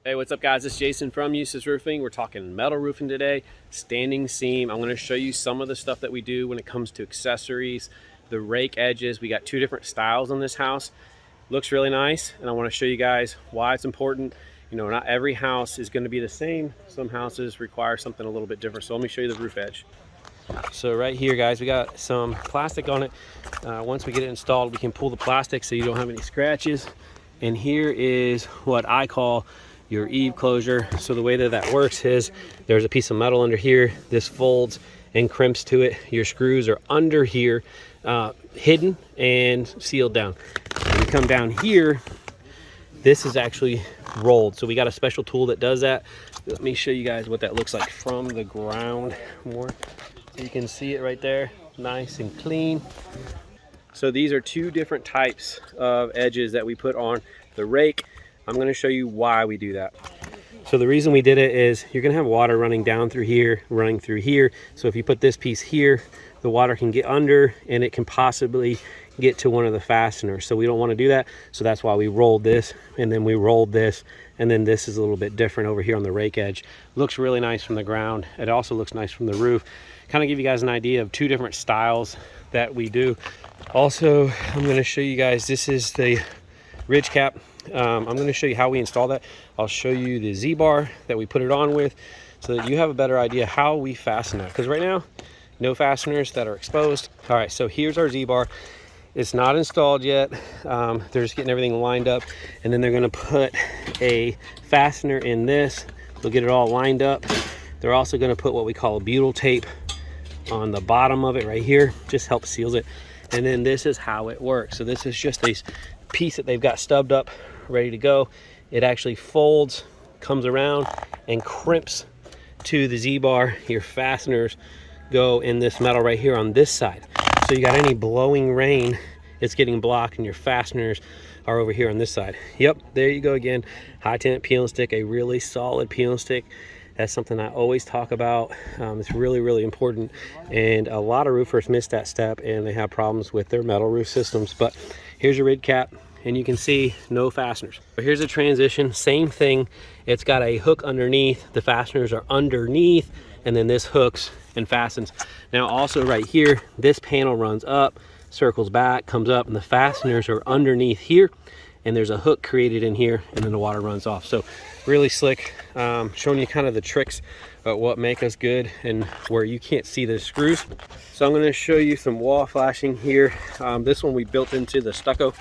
Hey, what's up guys? It's Jason from Eustis Roofing. We're talking metal roofing today, standing seam. I'm going to show you some of the stuff that we do when it comes to accessories, the rake edges. We got two different styles on this house. Looks really nice, and I want to show you guys why it's important. You know, not every house is going to be the same. Some houses require something a little bit different. So let me show you the roof edge. So right here, guys, we got some plastic on it. Once we get it installed, we can pull the plastic so you don't have any scratches. And here is what I call your eave closure. So the way that that works is there's a piece of metal under here. This folds and crimps to it. Your screws are under here, hidden and sealed down. When you come down here, this is actually rolled. So we got a special tool that does that. Let me show you guys what that looks like from the ground more. So you can see it right there, nice and clean. So these are two different types of edges that we put on the rake. I'm going to show you why we do that. So the reason we did it is you're going to have water running down through here, running through here. So if you put this piece here, the water can get under and it can possibly get to one of the fasteners. So we don't want to do that. So that's why we rolled this, and then we rolled this, and then this is a little bit different over here on the rake edge. Looks really nice from the ground. It also looks nice from the roof. Kind of give you guys an idea of two different styles that we do. Also, I'm going to show you guys, this is the ridge cap. I'm going to show you how we install that. I'll show you the ZBar that we put it on with so that you have a better idea how we fasten that. Because right now, no fasteners that are exposed. All right, so here's our ZBar. It's not installed yet. They're just getting everything lined up, and then they're going to put a fastener in this. They'll get it all lined up. They're also going to put what we call a butyl tape on the bottom of it right here. Just helps seals it. And then this is how it works. So this is just a piece that they've got stubbed up, ready to go. It actually folds, comes around, and crimps to the ZBar. Your fasteners go in this metal right here on this side. So you got any blowing rain, it's getting blocked, and your fasteners are over here on this side. Yep, there you go again. High temp peel and stick, a really solid peel and stick. That's something I always talk about. It's really, really important. And a lot of roofers miss that step and they have problems with their metal roof systems. But here's your ridge cap, and you can see no fasteners. Here's a transition, same thing. It's got a hook underneath. The fasteners are underneath, and then this hooks and fastens. Now also right here, this panel runs up, circles back, comes up, and the fasteners are underneath here, and there's a hook created in here, and then the water runs off. So really slick, showing you kind of the tricks about what make us good and where you can't see the screws. So I'm going to show you some wall flashing here. This one we built into the stucco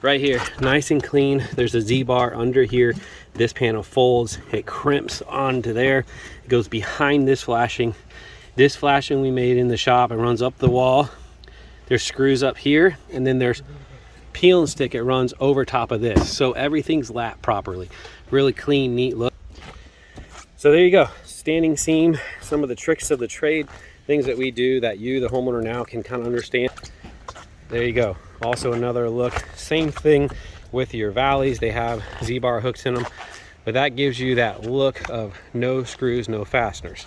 right here, nice and clean. There's a ZBar under here. This panel folds, it crimps onto there. It goes behind this flashing. This flashing we made in the shop. It runs up the wall. There's screws up here, and then there's peel and stick. It runs over top of this. So everything's lapped properly. Really clean, neat look. So there you go. Standing seam, some of the tricks of the trade, things that we do that you, the homeowner, now can kind of understand. There you go. Also another look. Same thing with your valleys. They have ZBar hooks in them, but that gives you that look of no screws, no fasteners.